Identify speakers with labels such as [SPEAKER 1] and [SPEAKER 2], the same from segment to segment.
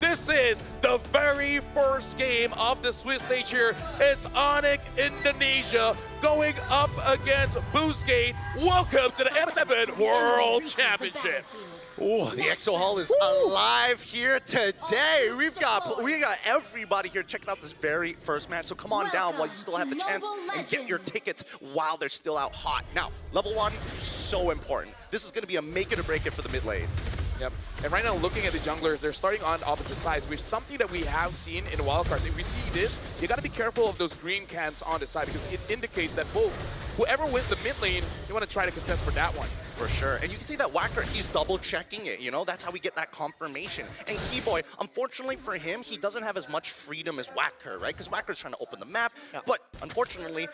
[SPEAKER 1] This is the very first game of the Swiss stage here. It's Onic Indonesia going up against Boostgate. Welcome to the M7 World Championship.
[SPEAKER 2] Ooh, the Exo Hall is alive here today. We got everybody here checking out this very first match. So come on down while you still have the chance and get your tickets while they're still out hot. Now, level 1, so important. This is going to be a make it or break it for the mid lane.
[SPEAKER 1] Yep. And right now, looking at the junglers, they're starting on opposite sides, which is something that we have seen in wildcards. If we see this, you got to be careful of those green camps on the side because it indicates that whoever wins the mid lane, you want to try to contest for that one.
[SPEAKER 2] For sure. And you can see that Wacker, he's double checking it, you know? That's how we get that confirmation. And Keyboy, unfortunately for him, he doesn't have as much freedom as Wacker, right? Because Wacker's trying to open the map. Yeah. But unfortunately,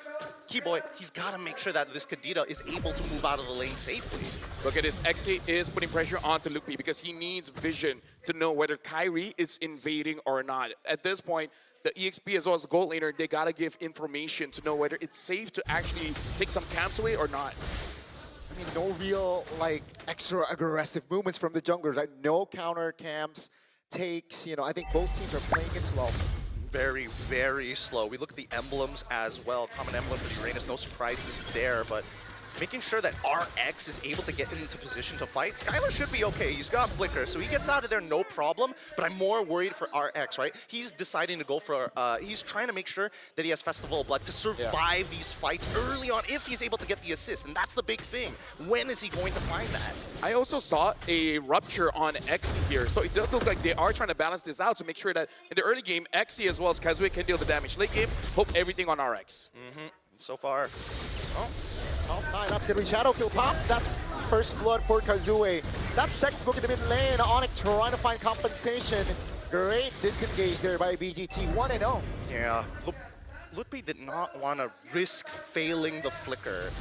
[SPEAKER 2] Keyboy, he's got to make sure that this Kadita is able to move out of the lane safely.
[SPEAKER 1] Look at this. Xe is putting pressure onto Mlbb because he needs vision to know whether Kairi is invading or not. At this point, the EXP as well as the gold laner, they got to give information to know whether it's safe to actually take some camps away or not.
[SPEAKER 3] I mean, no real, extra aggressive movements from the junglers, right? No counter camps, takes, I think both teams are playing it slow.
[SPEAKER 2] Very, very slow. We look at the emblems as well. Common emblem for the Uranus, no surprises there, but making sure that RX is able to get into position to fight. Skylar should be okay. He's got Flicker, so he gets out of there no problem, but I'm more worried for RX, right? He's deciding to go for, he's trying to make sure that he has Festival of Blood to survive these fights early on if he's able to get the assist, and that's the big thing. When is he going to find that?
[SPEAKER 1] I also saw a rupture on Xe here, so it does look like they are trying to balance this out to make sure that in the early game, Xe as well as Kazue can deal the damage. Late game, hope everything on RX.
[SPEAKER 2] So far,
[SPEAKER 3] Top side, that's gonna be Shadow Kill pops. That's first blood for Kazue. That's textbook in the mid lane. Onic trying to find compensation. Great disengage there by BGT, 1-0.
[SPEAKER 2] Yeah, Mlbb did not want to risk failing the flicker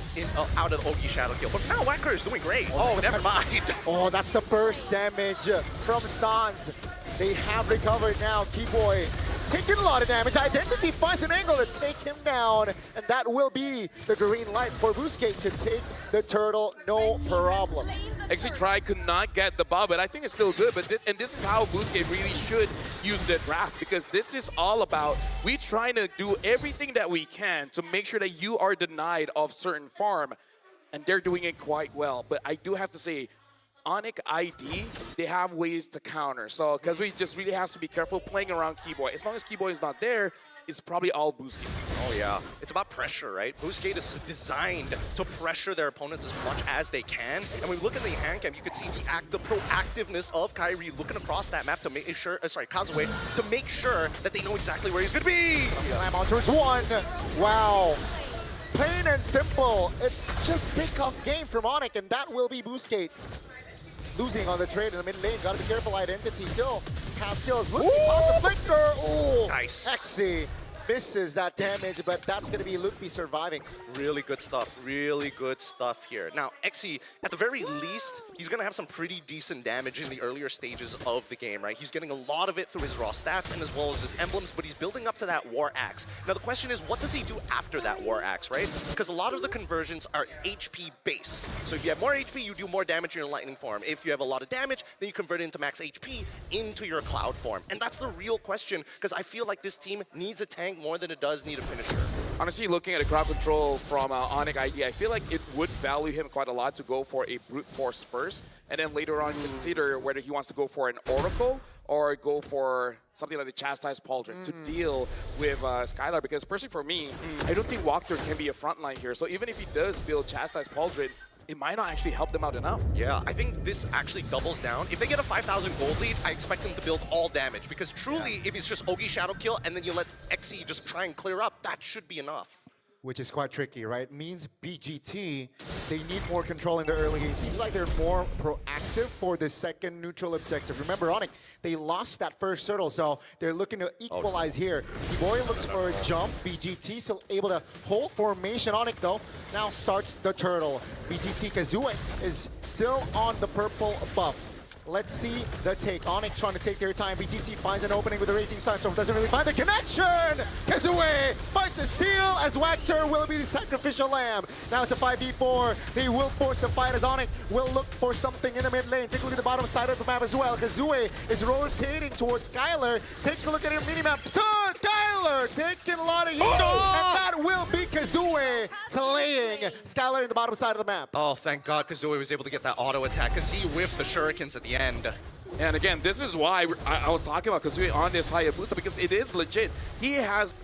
[SPEAKER 2] out of the Ogi Shadow Kill. But now Wacker is doing great. Oh, never mind.
[SPEAKER 3] Oh, that's the first damage from Sans. They have recovered now. Keyboy taking a lot of damage. Identity finds an angle to take him down, and that will be the green light for Boostgate to take the turtle, no problem.
[SPEAKER 1] Xe tried, could not get the ball, but I think it's still good. But and this is how Boostgate really should use the draft, because this is all about we trying to do everything that we can to make sure that you are denied of certain farm, and they're doing it quite well. But I do have to say, Onic ID, they have ways to counter. So, because we just really has to be careful playing around Keyboy. As long as Keyboy is not there, it's probably all Boostgate.
[SPEAKER 2] Oh yeah, it's about pressure, right? Boostgate is designed to pressure their opponents as much as they can. And when we look at the hand cam, you can see the proactiveness of Kairi looking across that map to make sure, Kazue, to make sure that they know exactly where he's gonna be.
[SPEAKER 3] Slam on towards one. Wow. Plain and simple. It's just big tough game from Onic, and that will be Boostgate. Losing on the trade in the mid lane. Gotta be careful. Identity still has skills. Looking on the flicker. Oh,
[SPEAKER 2] nice.
[SPEAKER 3] Xe misses that damage, but that's gonna be Mlbb surviving.
[SPEAKER 2] Really good stuff. Really good stuff here. Now, Xe, at the very least, he's gonna have some pretty decent damage in the earlier stages of the game, right? He's getting a lot of it through his raw stats and as well as his emblems, but he's building up to that War Axe. Now, the question is, what does he do after that War Axe, right? Because a lot of the conversions are HP base. So if you have more HP, you do more damage in your lightning form. If you have a lot of damage, then you convert it into max HP into your cloud form. And that's the real question, because I feel like this team needs a tank more than it does need a finisher.
[SPEAKER 1] Honestly, looking at a crowd control from Onic ID, I feel like it would value him quite a lot to go for a brute force first, and then later on consider whether he wants to go for an Oracle or go for something like the Chastised Pauldron to deal with Skylar. Because personally for me, I don't think Walker can be a frontline here. So even if he does build Chastised Pauldron, it might not actually help them out enough.
[SPEAKER 2] Yeah, I think this actually doubles down. If they get a 5,000 gold lead, I expect them to build all damage. Because truly, if it's just Ogi Shadow Kill and then you let Xe just try and clear up, that should be enough.
[SPEAKER 3] Which is quite tricky, right? Means BGT, they need more control in the early game. Seems like they're more proactive for the second neutral objective. Remember, Onic, they lost that first turtle, so they're looking to equalize here. Keyboy looks for a jump. BGT still able to hold formation. Onic, though, now starts the turtle. BGT Kazue is still on the purple buff. Let's see the take. Onic trying to take their time. BGT finds an opening with the Raging Sunstorm. Doesn't really find the connection. Kazue finds a steal as Wactor will be the sacrificial lamb. Now it's a 5v4. They will force the fight as Onic will look for something in the mid lane. Take a look at the bottom side of the map as well. Kazue is rotating towards Skylar. Take a look at her minimap. Sir, Skylar taking a lot of heat. And that will be Kazue slaying Skylar in the bottom side of the map.
[SPEAKER 2] Oh, thank God Kazooie was able to get that auto attack because he whiffed the shurikens at the end.
[SPEAKER 1] And again, this is why I was talking about Kazooie on this Hayabusa, because it is legit. He has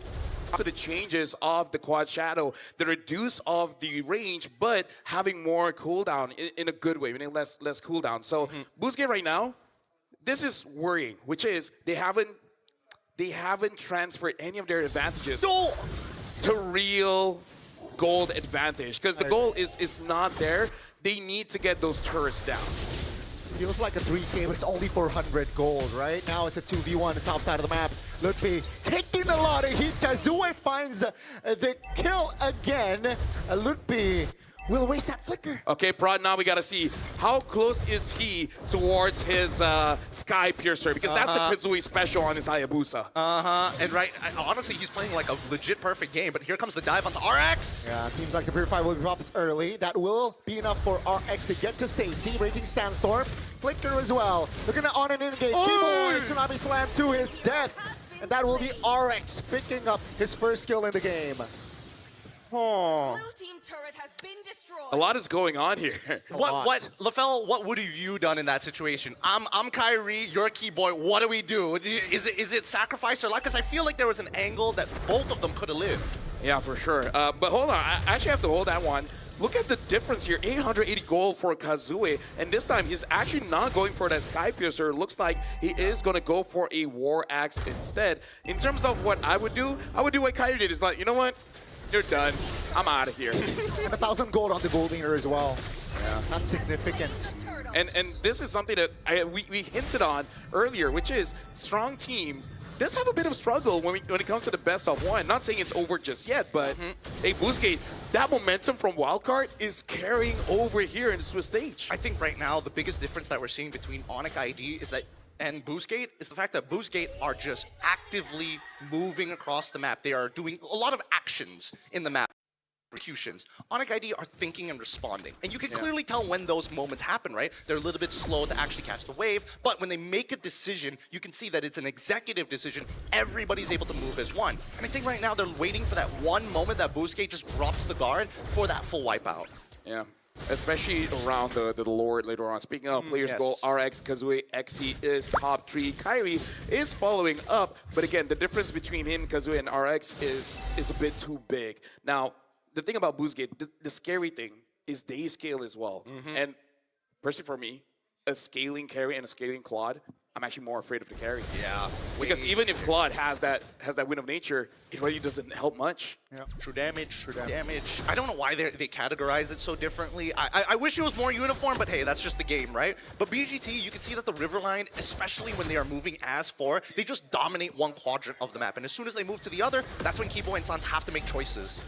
[SPEAKER 1] to the changes of the quad shadow, the reduce of the range, but having more cooldown in a good way, meaning less cooldown. So Boostgate right now, this is worrying, which is they haven't transferred any of their advantages to real gold advantage, because the goal is not there. They need to get those turrets down.
[SPEAKER 3] Feels like a 3K, but it's only 400 gold, right? Now it's a 2v1 on the top side of the map. Lutfi taking a lot of heat. Kazue finds the kill again. Lutfi will waste that flicker.
[SPEAKER 1] Okay, Prod, now we gotta see how close is he towards his Sky Piercer, because that's a Kazooie special on his Hayabusa.
[SPEAKER 2] And honestly, he's playing like a legit perfect game, but here comes the dive onto RX.
[SPEAKER 3] Yeah, it seems like the Purify will be dropped early. That will be enough for RX to get to safety. Raging Sandstorm, Flicker as well. Looking at on an engage. Keyboard, Tsunami Slam to his death. And that will be RX picking up his first kill in the game.
[SPEAKER 4] Blue team turret has been destroyed.
[SPEAKER 1] A lot is going on here.
[SPEAKER 2] LaFell, what would have you done in that situation? I'm Kyrie, you're Keyboy, what do we do? Is it sacrifice or luck? Because I feel like there was an angle that both of them could have lived.
[SPEAKER 1] Yeah, for sure. But hold on, I actually have to hold that one. Look at the difference here, 880 gold for Kazooie, and this time he's actually not going for that Sky Piercer. Looks like he is going to go for a War Axe instead. In terms of what I would do what Kyrie did. Is like, you know what? You're done. I'm out of here.
[SPEAKER 3] And 1,000 gold on the gold leaner as well. Yeah, that's significant.
[SPEAKER 1] And this is something that we hinted on earlier, which is strong teams does have a bit of struggle when it comes to the best of one. Not saying it's over just yet, but hey, Boostgate, that momentum from Wildcard is carrying over here in the Swiss stage.
[SPEAKER 2] I think right now the biggest difference that we're seeing between Onic ID and Boostgate is the fact that Boostgate are just actively moving across the map. They are doing a lot of actions in the map. Executions. Onic ID are thinking and responding. And you can clearly tell when those moments happen, right? They're a little bit slow to actually catch the wave, but when they make a decision, you can see that it's an executive decision. Everybody's able to move as one. And I think right now they're waiting for that one moment that Boostgate just drops the guard for that full wipeout.
[SPEAKER 1] Yeah. Especially around the Lord later on. Speaking of players goal, RX, Kazooie, Xe is top 3. Kyrie is following up, but again, the difference between him, Kazooie, and RX is a bit too big. Now, the thing about Boostgate, the scary thing is they scale as well. And personally for me, a scaling carry and a scaling Claude, I'm actually more afraid of the carry.
[SPEAKER 2] Yeah.
[SPEAKER 1] Because even if Claude has that Wind of Nature, it really doesn't help much.
[SPEAKER 3] Yeah.
[SPEAKER 2] True damage. I don't know why they categorize it so differently. I wish it was more uniform, but hey, that's just the game, right? But BGT, you can see that the Riverline, especially when they are moving as 4, they just dominate one quadrant of the map. And as soon as they move to the other, that's when Keyboy and Sans have to make choices.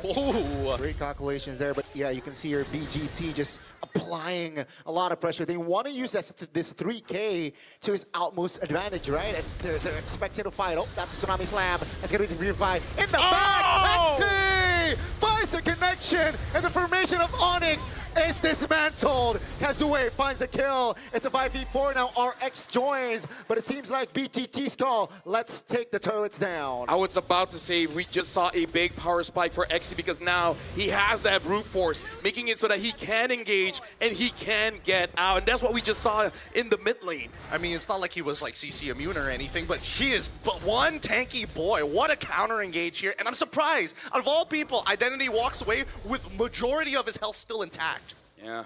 [SPEAKER 3] Great calculations there, but yeah, you can see here BGT just applying a lot of pressure. They want to use this 3K to his utmost advantage, right? And they're expecting to fight. Oh, that's a Tsunami Slam. That's going to be the revive in the back. Lexi finds the connection, and the formation of Onic is dismantled. Kazooie finds a kill. It's a 5v4 now. RX joins, but it seems like BGT's call. Let's take the turrets down.
[SPEAKER 1] I was about to say we just saw a big power spike for Xe because now he has that brute force, making it so that he can engage and he can get out. And that's what we just saw in the mid lane.
[SPEAKER 2] I mean, it's not like he was like CC immune or anything, but he is one tanky boy. What a counter engage here. And I'm surprised, out of all people, Identity walks away with majority of his health still intact.
[SPEAKER 1] Yeah,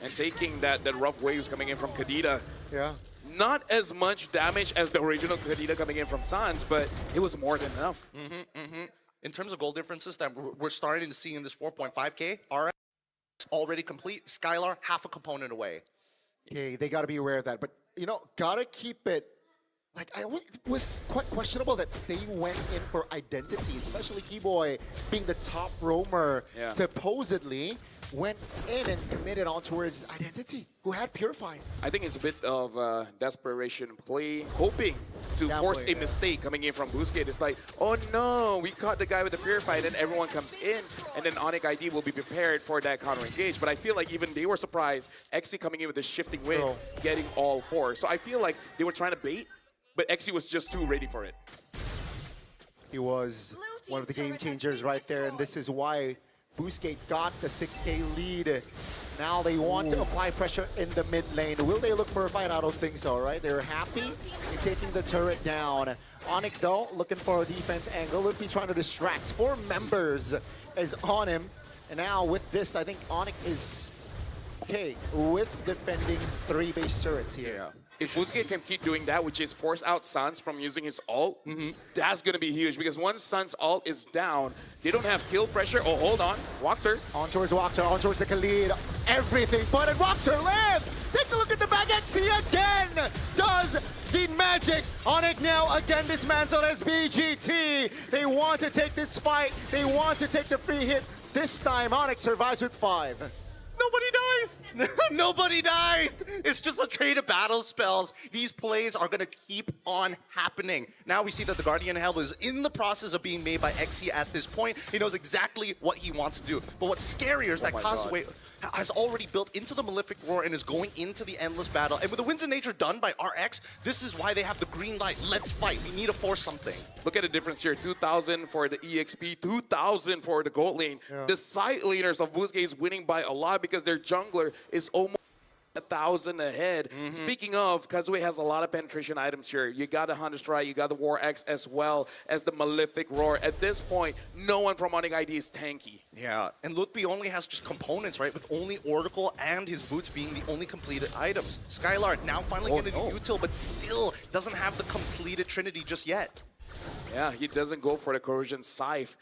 [SPEAKER 1] and taking that rough waves coming in from Kadita.
[SPEAKER 3] Yeah.
[SPEAKER 1] Not as much damage as the original Kadita coming in from Sans, but it was more than enough.
[SPEAKER 2] In terms of goal differences that we're starting to see in this 4.5K, RX already complete, Skylar half a component away.
[SPEAKER 3] Yeah, they got to be aware of that. But, you know, got to keep it. Like, it was quite questionable that they went in for Identity, especially Keyboy being the top roamer, supposedly. went in and committed on towards Identity, who had Purify.
[SPEAKER 1] I think it's a bit of desperation play, hoping to force a mistake coming in from Boostgate. It's like, oh no, we caught the guy with the Purify, and then everyone comes in, and then Onic ID will be prepared for that counter engage. But I feel like even they were surprised, XC coming in with the shifting wings, getting all 4. So I feel like they were trying to bait, but XC was just too ready for it.
[SPEAKER 3] He was one of the game changers right there, and this is why Boostgate got the 6K lead. Now they want to apply pressure in the mid lane. Will they look for a fight? I don't think so, right? They're happy in taking the turret down. Onic, though, looking for a defense angle. Will be trying to distract. 4 members is on him. And now with this, I think Onic is okay with defending 3 base turrets here.
[SPEAKER 2] Yeah.
[SPEAKER 1] If Boostgate can keep doing that, which is force out Sans from using his ult, that's going to be huge. Because once Sans' ult is down, they don't have kill pressure. Oh, hold on. Walker.
[SPEAKER 3] On towards Walker, on towards the Khalid. Everything but it. Walker lives! Take a look at the back. XC again does the magic. Onic now again dismantled as BGT. They want to take this fight. They want to take the free hit. This time, Onic survives with 5.
[SPEAKER 2] Nobody dies! Nobody dies! It's just a trade of battle spells. These plays are gonna keep on happening. Now we see that the Guardian Hell is in the process of being made by XE at this point. He knows exactly what he wants to do. But what's scarier is that Kazue has already built into the Malefic Roar and is going into the Endless Battle. And with the Winds of Nature done by RX, this is why they have the green light. Let's fight. We need to force something.
[SPEAKER 1] Look at the difference here. 2,000 for the EXP, 2,000 for the gold lane. The side laners of Boostgate is winning by a lot because their jungler is almost 1,000 ahead. Speaking of, Kazue has a lot of penetration items here. You got the Hunter Strike, you got the War X as well as the Malefic Roar. At this point, no one from Onic ID is tanky.
[SPEAKER 2] Yeah, and Lutby only has just components, right? With only Oracle and his boots being the only completed items. Skylar now finally getting the util, but still doesn't have the completed Trinity just yet.
[SPEAKER 1] Yeah, he doesn't go for the Corrosion Scythe,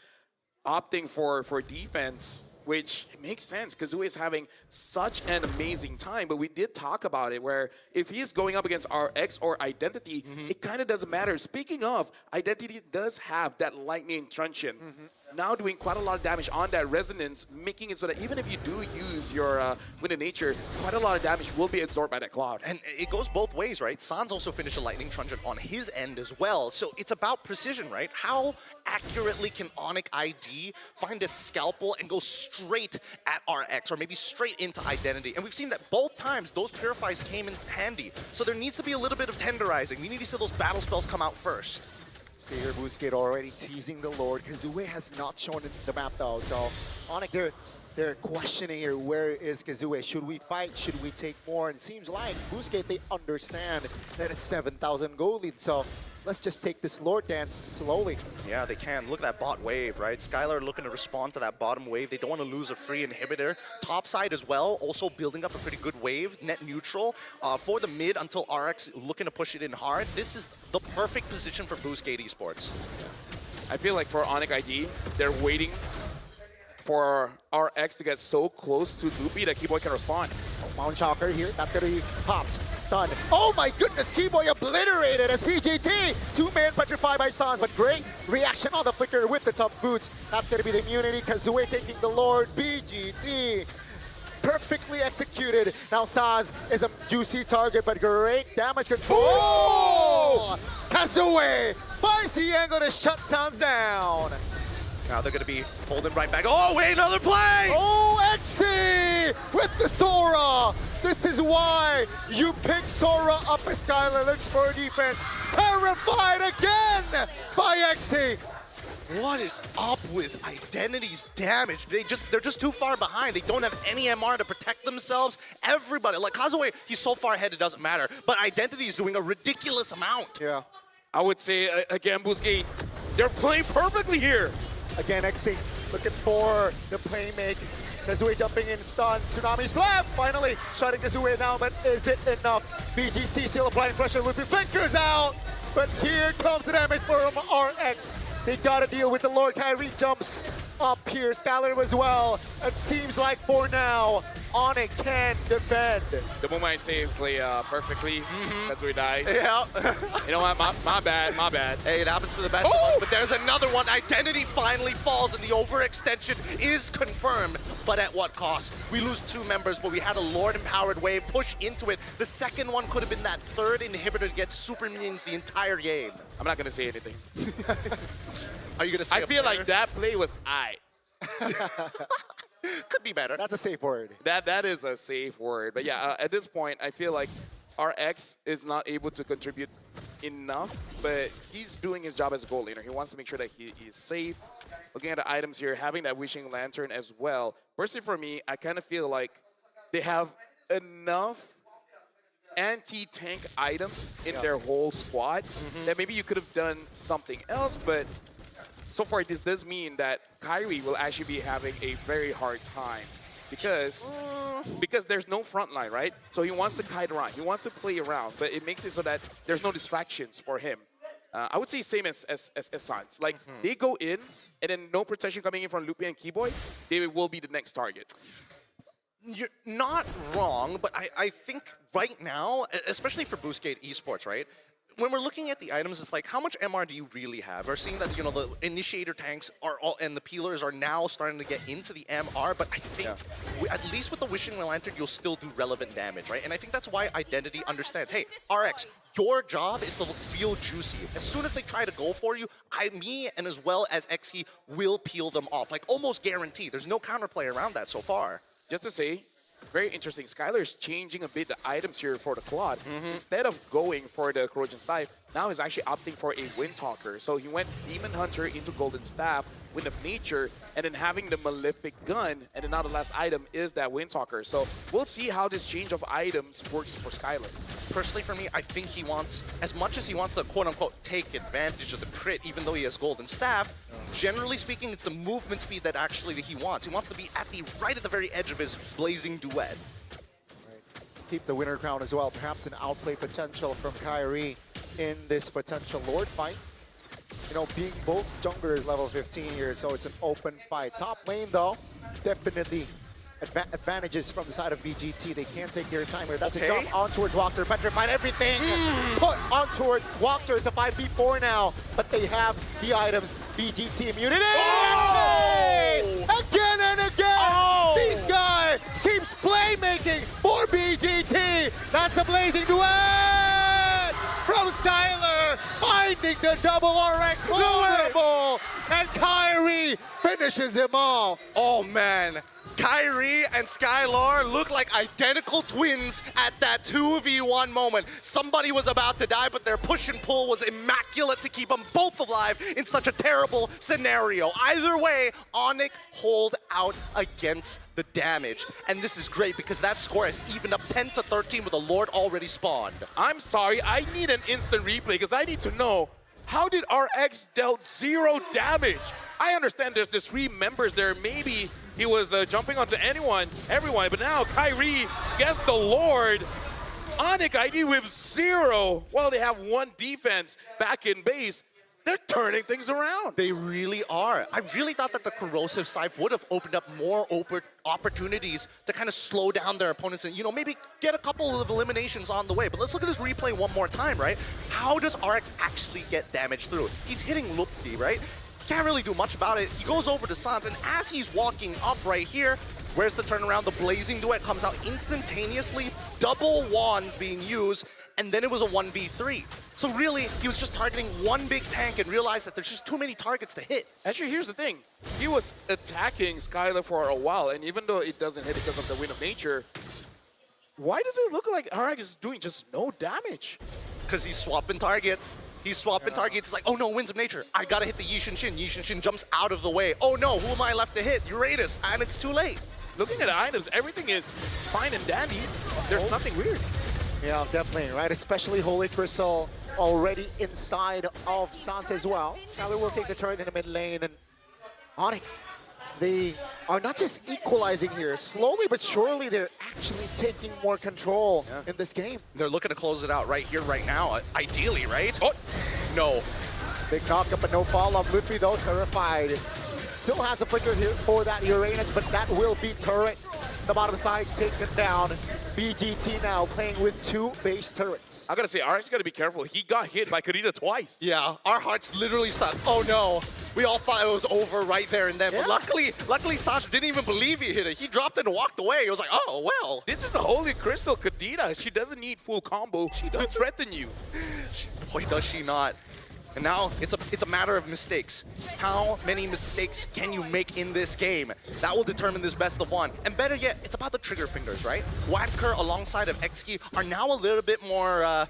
[SPEAKER 1] opting for defense, which makes sense because Kazue is having such an amazing time. But we did talk about it where if he's going up against RX or Identity, it kind of doesn't matter. Speaking of, Identity does have that Lightning Truncheon. Now doing quite a lot of damage on that Resonance, making it so that even if you do use your Wind of Nature, quite a lot of damage will be absorbed by that Cloud.
[SPEAKER 2] And it goes both ways, right? Sans also finished a Lightning Truncheon on his end as well. So it's about precision, right? How accurately can Onic ID find a scalpel and go straight at RX or maybe straight into Identity? And we've seen that both times those Purifies came in handy. So there needs to be a little bit of tenderizing. We need to see those battle spells come out first.
[SPEAKER 3] See here, Boostgate already teasing the Lord. Kazue has not shown the map though, so Onic, they're questioning here, where is Kazue? Should we fight? Should we take more? And it seems like Boostgate, they understand that it's 7,000 gold lead, so let's just take this Lord dance slowly.
[SPEAKER 2] Yeah, they can. Look at that bot wave, right? Skylar looking to respond to that bottom wave. They don't want to lose a free inhibitor. Top side as well, also building up a pretty good wave, net neutral. For the mid until RX looking to push it in hard. This is the perfect position for Boostgate Esports.
[SPEAKER 1] I feel like for Onic ID, they're waiting for RX to get so close to Loopy that Keyboy can respond.
[SPEAKER 3] Mount Chalker here, that's gonna be popped, stunned. Oh my goodness, Keyboy obliterated as BGT. 2-man petrified by Sans, but great reaction on the flicker with the tough boots. That's gonna be the immunity. Kazue taking the Lord. BGT perfectly executed. Now Sans is a juicy target, but great damage control. Oh! Kazue finds the angle to shut Sans down.
[SPEAKER 2] Now they're going to be holding right back. Oh, wait, another play!
[SPEAKER 3] Oh, XE with the Sora. This is why you pick Sora up as Skylar looks for a defense. Terrified again by XE.
[SPEAKER 2] What is up with Identity's damage? They're just too far behind. They don't have any MR to protect themselves. Everybody, like Kazue, he's so far ahead it doesn't matter. But Identity is doing a ridiculous amount.
[SPEAKER 3] Yeah.
[SPEAKER 1] I would say, again, Boostgate, they're playing perfectly here.
[SPEAKER 3] Again, XE looking for the play make. Kazue jumping in, stun, Tsunami Slap! Finally shutting Kazue down, but is it enough? BGT still applying pressure, Loopy flickers out! But here comes the damage from RX. They gotta deal with the Lord. Kyrie jumps up here, Skylar as well. It seems like for now, Onic can defend.
[SPEAKER 1] The moment I say play perfectly, that's where we die.
[SPEAKER 2] Yeah.
[SPEAKER 1] You know what? My bad. My bad.
[SPEAKER 2] Hey, it happens to the best of us, but there's another one. Identity finally falls, and the overextension is confirmed. But at what cost? We lose 2 members, but we had a Lord-empowered wave push into it. The second one could have been that third inhibitor to get super minions the entire game.
[SPEAKER 1] I'm not gonna say anything.
[SPEAKER 2] Are you gonna say
[SPEAKER 1] I
[SPEAKER 2] a
[SPEAKER 1] feel
[SPEAKER 2] player?
[SPEAKER 1] like that play was
[SPEAKER 2] Could be better.
[SPEAKER 3] That's a safe word.
[SPEAKER 1] That is a safe word. But yeah, at this point, I feel like RX is not able to contribute enough, but he's doing his job as a goal laner. He wants to make sure that he is safe. Looking at the items here, having that Wishing Lantern as well. Personally, for me, I kind of feel like they have enough anti-tank items in their whole squad that maybe you could have done something else, but so far this does mean that Kyrie will actually be having a very hard time because there's no front line, right? So he wants to kite around, he wants to play around, but it makes it so that there's no distractions for him. I would say same as Sans. Like, they go in, and then no protection coming in from Lupe and Keyboy, they will be the next target.
[SPEAKER 2] You're not wrong, but I think right now, especially for Boostgate Esports, right? When we're looking at the items, it's like, how much MR do you really have? We're seeing that, you know, the initiator tanks are all, and the peelers are now starting to get into the MR, but I think, at least with the Wishing Lantern, you'll still do relevant damage, right? And I think that's why Identity understands, hey, RX, your job is to look real juicy. As soon as they try to go for you, me and as well as XE will peel them off, like almost guaranteed. There's no counterplay around that so far.
[SPEAKER 1] Just to say, very interesting. Skylar's changing a bit the items here for the Claude. Instead of going for the Corrosion Scythe, now he's actually opting for a Windtalker. So he went Demon Hunter into Golden Staff, Wind of Nature, and then having the Malefic Gun, and then now the last item is that Windtalker. So we'll see how this change of items works for Skylar.
[SPEAKER 2] Personally, for me, I think he wants, as much as he wants to quote-unquote take advantage of the crit, even though he has Golden Staff, generally speaking, it's the movement speed that actually he wants. He wants to be at the right at the very edge of his blazing duet.
[SPEAKER 3] Keep the winner crown as well. Perhaps an outplay potential from Kyrie in this potential Lord fight. You know, being both junglers level 15 here, so it's an open fight. Top lane, though, definitely advantages from the side of BGT. They can't take their time here. That's a jump on towards Walker. Petrified everything. Put on towards Walker. It's a 5v4 now, but they have the items. BGT immunity. Oh! Again and again. This guy keeps playmaking for BGT. That's the blazing duet from Skylar, finding the double RX vulnerable, and Kyrie finishes them all.
[SPEAKER 2] Oh man, Kyrie and Skylar look like identical twins at that 2v1 moment. Somebody was about to die, but their push and pull was immaculate to keep them both alive in such a terrible scenario. Either way, Onic hold out against the damage. And this is great because that score has evened up 10-13 with a Lord already spawned.
[SPEAKER 1] I'm sorry, I need an instant replay because I need to know, how did RX dealt 0 damage? I understand there's 3 members there. Maybe he was jumping onto everyone, but now Kyrie gets the Lord. Onic ID with 0. Well, they have 1 defense back in base. They're turning things around.
[SPEAKER 2] They really are. I really thought that the Corrosive Scythe would have opened up more opportunities to kind of slow down their opponents and, you know, maybe get a couple of eliminations on the way. But let's look at this replay one more time, right? How does RX actually get damage through? He's hitting Mlbb, right? He can't really do much about it. He goes over to Sans, and as he's walking up right here, where's the turnaround? The Blazing Duet comes out instantaneously, double wands being used, and then it was a 1v3. So really, he was just targeting one big tank and realized that there's just too many targets to hit.
[SPEAKER 1] Actually, here's the thing. He was attacking Skylar for a while, and even though it doesn't hit because of the Wind of Nature, why does it look like RX is doing just no damage?
[SPEAKER 2] Because he's swapping targets. He's swapping targets. It's like, oh no, Winds of Nature. I gotta hit the Yi Shin Shin. Yi Shin Shin jumps out of the way. Oh no, who am I left to hit? Uranus, and it's too late.
[SPEAKER 1] Looking at the items, everything is fine and dandy. There's nothing weird.
[SPEAKER 3] Yeah, definitely, right? Especially Holy Crystal already inside of Sans as well. Skylar will take the turret in the mid lane, and Onic, they are not just equalizing here. Slowly but surely, they're actually taking more control in this game.
[SPEAKER 2] They're looking to close it out right here, right now, ideally, right? Oh, no.
[SPEAKER 3] Big knock up, but no follow-up. Ludwig, though, terrified. Still has a flicker here for that Uranus, but that will be turret the bottom side taken down. BGT now playing with 2 base turrets.
[SPEAKER 1] I gotta say, RX gotta be careful. He got hit by Karita twice.
[SPEAKER 2] Yeah, our hearts literally stopped. Oh no. We all thought it was over right there and then.
[SPEAKER 3] Yeah.
[SPEAKER 2] But luckily Sans didn't even believe he hit it. He dropped it and walked away. It was like, oh, well.
[SPEAKER 1] This is a holy crystal Kadita. She doesn't need full combo. She does threaten you.
[SPEAKER 2] Boy, does she not. And now it's a matter of mistakes. How many mistakes can you make in this game? That will determine this best of 1. And better yet, it's about the trigger fingers, right? Wadker alongside of Xki are now a little bit more,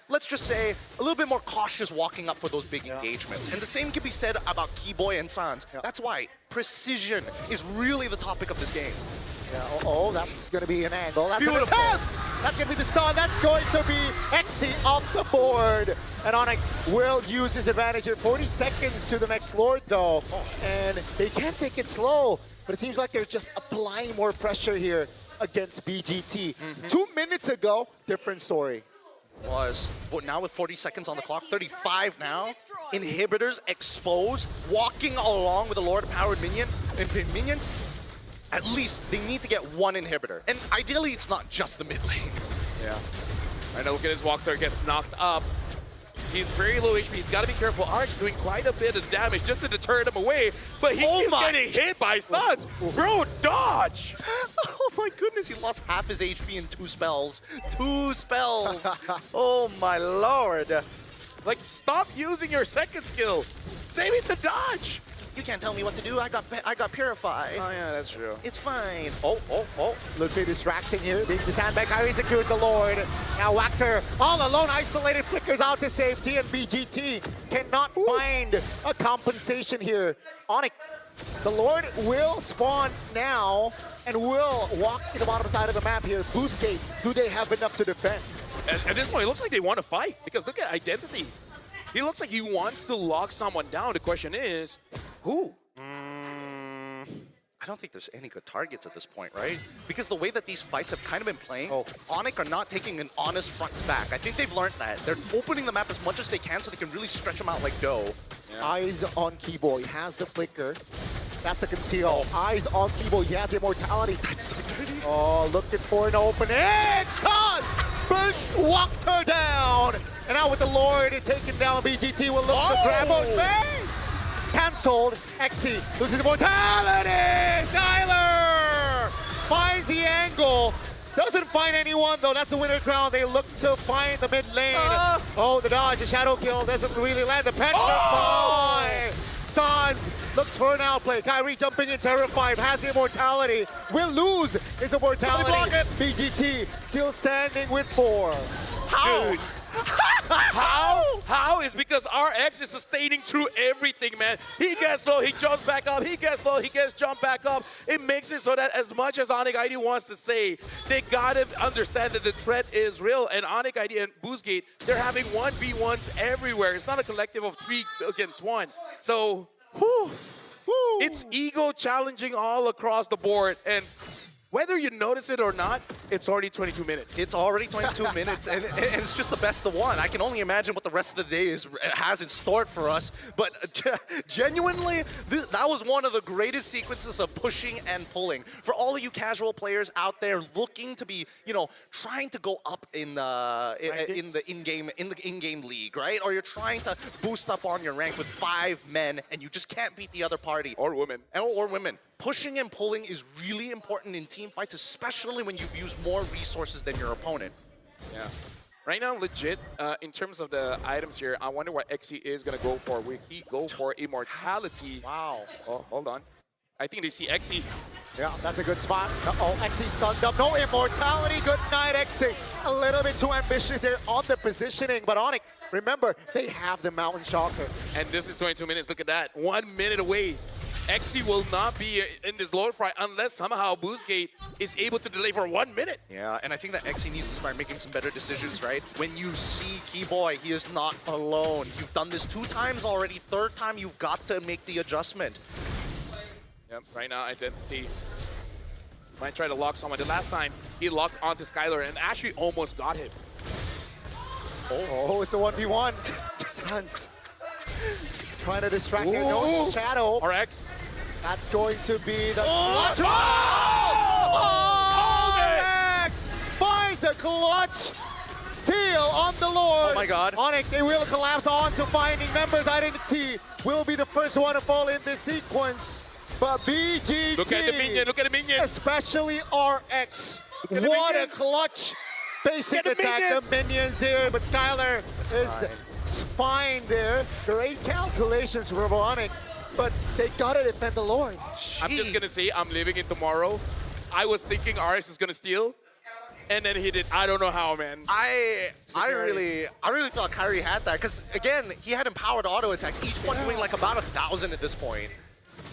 [SPEAKER 2] let's just say, a little bit more cautious walking up for those big engagements. And the same can be said about Keyboy and Sans. That's why precision is really the topic of this game.
[SPEAKER 3] Yeah, oh, that's going to be an angle. That's an
[SPEAKER 1] Beautiful.
[SPEAKER 3] attempt. That's going to be the stun. That's going to be Xi off the board. And Onic will use his advantage in 40 seconds to the next Lord, though. And they can't take it slow. But it seems like they're just applying more pressure here against BGT. 2 minutes ago, different story.
[SPEAKER 2] But now with 40 seconds on the clock, 35 now. Inhibitors exposed, walking along with the Lord-powered minions. At least they need to get 1 inhibitor. And ideally, it's not just the mid lane.
[SPEAKER 1] Yeah. Right now, look at his walk there, gets knocked up. He's very low HP. He's got to be careful. Arch doing quite a bit of damage just to deter him away, but he keeps getting hit by Sans. Bro, dodge!
[SPEAKER 2] Oh my goodness, he lost half his HP in 2 spells. 2 spells! Oh my lord!
[SPEAKER 1] Like, stop using your second skill. Save it to dodge.
[SPEAKER 2] You can't tell me what to do. I got Purify.
[SPEAKER 1] Oh yeah, that's true.
[SPEAKER 2] It's fine. Oh.
[SPEAKER 3] Look at distracting here. The sandbag Kyrie secured the Lord. Now Wachter all alone, isolated, flickers out to safety, and BGT cannot find a compensation here. Onic, the Lord will spawn now and will walk to the bottom side of the map here. Boost gate, do they have enough to defend?
[SPEAKER 1] At this point, it looks like they want to fight because look at Identity. He looks like he wants to lock someone down. The question is, who?
[SPEAKER 2] I don't think there's any good targets at this point, right? Because the way that these fights have kind of been playing, Onic are not taking an honest front to back. I think they've learned that. They're opening the map as much as they can so they can really stretch them out like dough.
[SPEAKER 3] Yeah. Eyes on Keyboy, he has the flicker. That's a conceal. Eyes on Keyboy, he has the immortality. That's so dirty. Oh, looking for an opening. Sans! First walked her down. And now with the Lord taking down, BGT will look to grab on face. Cancelled. Xi loses immortality. Skyler finds the angle. Doesn't find anyone though. That's the winner crown. They look to find the mid lane. Oh, the dodge, the shadow kill doesn't really land. The petrify. Sans looks for an outplay. Kyrie jumping in, terrified, has the immortality. Will lose his immortality. BGT still standing with 4.
[SPEAKER 2] How?
[SPEAKER 1] Dude. How is because RX is sustaining through everything, man. He gets low, he jumps back up, he gets low, he gets jumped back up. It makes it so that as much as Onic ID wants to say, they gotta understand that the threat is real. And Onic ID and Boostgate, they're having 1v1s everywhere. It's not a collective of 3 against 1. So, it's ego challenging all across the board. And whether you notice it or not, it's already 22 minutes.
[SPEAKER 2] It's already 22 minutes, and it's just the best of 1. I can only imagine what the rest of the day has in store for us. But genuinely, that was one of the greatest sequences of pushing and pulling. For all of you casual players out there looking to be, trying to go up in the in-game league, right? Or you're trying to boost up on your rank with 5 men, and you just can't beat the other party.
[SPEAKER 1] Or women.
[SPEAKER 2] Or women. Pushing and pulling is really important in team fights, especially when you use more resources than your opponent.
[SPEAKER 1] Yeah. Right now, legit, in terms of the items here, I wonder what Xi is going to go for. Will he go for immortality?
[SPEAKER 3] Wow.
[SPEAKER 1] Oh, hold on. I think they see Xi.
[SPEAKER 3] Yeah, that's a good spot. Uh-oh, Xi stunned up. No immortality. Good night, Xi. A little bit too ambitious there on the positioning. But Onic, remember, they have the Mountain Shocker.
[SPEAKER 1] And this is 22 minutes. Look at that. 1 minute away. Xi will not be in this Lord Fry unless somehow Boostgate is able to delay for 1 minute.
[SPEAKER 2] Yeah, and I think that Xi needs to start making some better decisions, right? When you see Keyboy, he is not alone. You've done this 2 times already. 3rd time, you've got to make the adjustment.
[SPEAKER 1] Yep, right now, Identity might try to lock someone. The last time, he locked onto Skylar and actually almost got him.
[SPEAKER 3] Oh, it's a 1v1. Sans trying to distract him. No shadow.
[SPEAKER 1] RX.
[SPEAKER 3] That's going to be the...
[SPEAKER 2] Oh!
[SPEAKER 3] the clutch steal on the Lord.
[SPEAKER 2] Oh my God.
[SPEAKER 3] Onic, they will collapse on to finding members. Identity will be the first one to fall in this sequence. But BGT,
[SPEAKER 1] Look at the minion, look at the minion.
[SPEAKER 3] especially RX,
[SPEAKER 1] Look at the
[SPEAKER 3] what a
[SPEAKER 1] minions.
[SPEAKER 3] clutch basic
[SPEAKER 1] Look at the
[SPEAKER 3] attack.
[SPEAKER 1] minions.
[SPEAKER 3] The minions here, but Skylar is fine there. Great calculations from Onic, but they gotta defend the Lord.
[SPEAKER 1] I'm just gonna say I'm living in tomorrow. I was thinking RX is gonna steal, and then he did. I don't know how, man.
[SPEAKER 2] I really thought Kyrie had that because again he had empowered auto attacks, each one doing like about 1,000 at this point.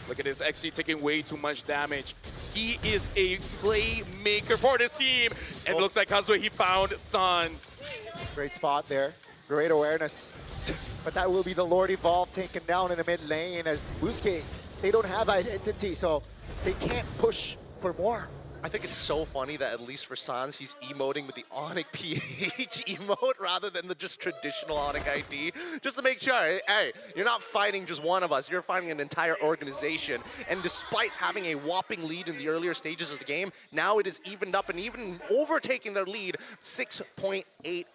[SPEAKER 1] Look at this, XC taking way too much damage. He is a playmaker for this team. And looks like Kazuya, he found Sans.
[SPEAKER 3] Great spot there. Great awareness. But that will be the Lord Evolve taken down in the mid lane as Busquets, they don't have identity, so they can't push for more.
[SPEAKER 2] I think it's so funny that at least for Sans, he's emoting with the Onic PH emote rather than the just traditional Onic ID, just to make sure, hey, you're not fighting just one of us, you're fighting an entire organization. And despite having a whopping lead in the earlier stages of the game, now it is evened up and even overtaking their lead, 6.8K.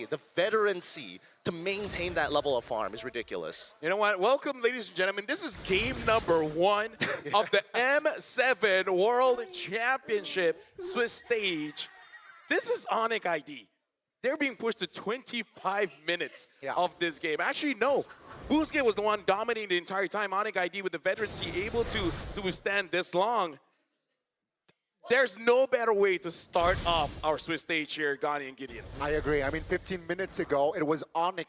[SPEAKER 2] The veterancy to maintain that level of farm is ridiculous.
[SPEAKER 1] You know what? Welcome, ladies and gentlemen. This is game number 1 of the M7 World Championship Swiss stage. This is Onic ID. They're being pushed to 25 minutes of this game. Actually, no. Busquets was the one dominating the entire time. Onic ID with the veterancy able to withstand this long. There's no better way to start off our Swiss stage here, Gani and Gideon.
[SPEAKER 3] I agree. I mean, 15 minutes ago, it was Onic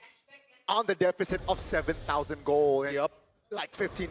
[SPEAKER 3] on the deficit of 7,000 gold. And like 15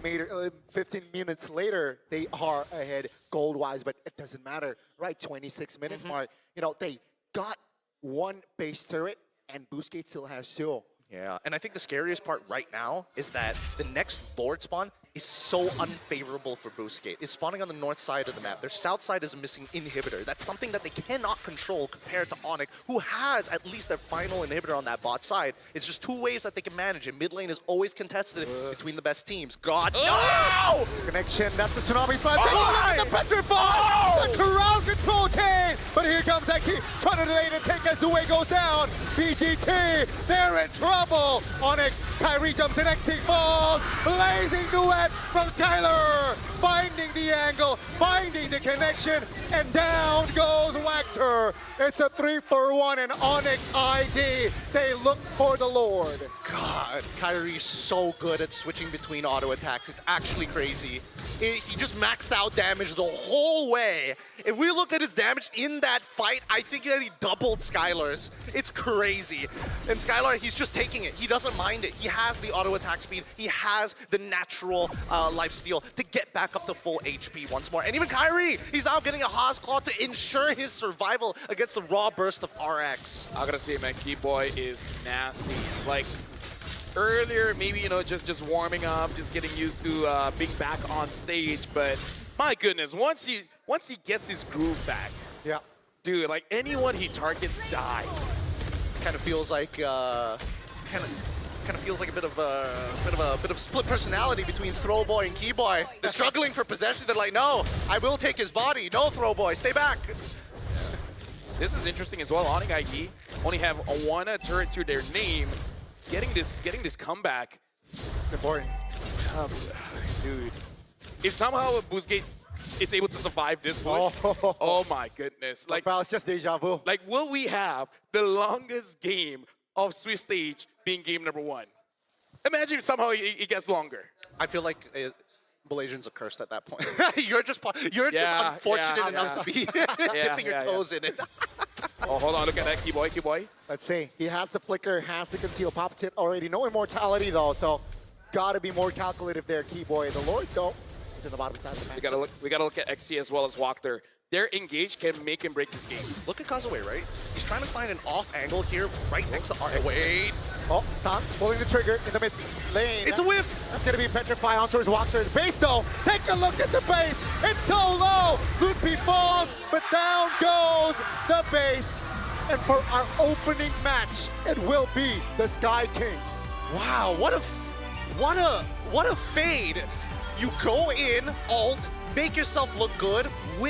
[SPEAKER 3] minutes later, they are ahead gold-wise, but it doesn't matter, right? 26-minute mark. You know, they got one base turret, and Busquets still has 2.
[SPEAKER 2] Yeah, and I think the scariest part right now is that the next Lord spawn is so unfavorable for Busquets. It's spawning on the north side of the map. Their south side is a missing inhibitor. That's something that they cannot control compared to Onic, who has at least their final inhibitor on that bot side. It's just 2 ways that they can manage it. Mid lane is always contested between the best teams. God, no!
[SPEAKER 3] Connection, that's the Tsunami Slide. Take a look at the Petrify! The crowd control chain! But here comes XE, trying to delay the take as Zue goes down. BGT, they're in trouble. Onic, Kyrie jumps in, XE falls. Blazing duet from Skylar. Finding the angle, finding the connection, and down goes Wactor. It's a 3-for-1 and Onic ID. They look for the Lord.
[SPEAKER 2] God, Kyrie's so good at switching between auto attacks. It's actually crazy. He just maxed out damage the whole way. If we looked at his damage in that fight, I think that he doubled Skylar's. It's crazy. And Skylar, he's just taking it. He doesn't mind it. He has the auto attack speed. He has the natural life steal to get back up to full HP once more. And even Kyrie, he's now getting a Haas Claw to ensure his survival against the raw burst of RX.
[SPEAKER 1] I gotta say, man, Keyboy is nasty. Like, earlier, maybe, you know, just warming up, just getting used to being back on stage, but my goodness, once he gets his groove back, dude, like anyone he targets dies.
[SPEAKER 2] Kind of feels like kind of feels like a bit of split personality between Throwboy and Keyboy. They're struggling for possession. They're like, no, I will take his body. No, Throwboy, stay back.
[SPEAKER 1] This is interesting as well. Onic ID only have a 1 turret to their name. Getting this comeback,
[SPEAKER 3] It's important.
[SPEAKER 1] dude. If somehow Busquets is able to survive this push, oh my goodness! Like,
[SPEAKER 3] Well, it's just deja vu.
[SPEAKER 1] like, will we have the longest game of Swiss stage being game number 1? Imagine if somehow it gets longer.
[SPEAKER 2] I feel like Malaysians are cursed at that point. You're just unfortunate enough to be dipping your toes in it.
[SPEAKER 1] Oh, hold on, look at that, Keyboy.
[SPEAKER 3] Let's see. He has the flicker, has the conceal pop tip already. No immortality though, so gotta be more calculative there, Keyboy. The Lord though is in the bottom side of the match.
[SPEAKER 1] We gotta look at XC as well as Wactor. Their engage can make and break this game.
[SPEAKER 2] Look at Kazue, right? He's trying to find an off angle here right next to Art. Wait.
[SPEAKER 3] Oh, Sans pulling the trigger in the mid lane.
[SPEAKER 2] It's a whiff.
[SPEAKER 3] That's gonna be Petrify on towards Walker's base though. Take a look at the base. It's so low. Lootby falls, but down goes the base. And for our opening match, it will be the Sky Kings.
[SPEAKER 2] Wow, what a fade. You go in, ult, make yourself look good, win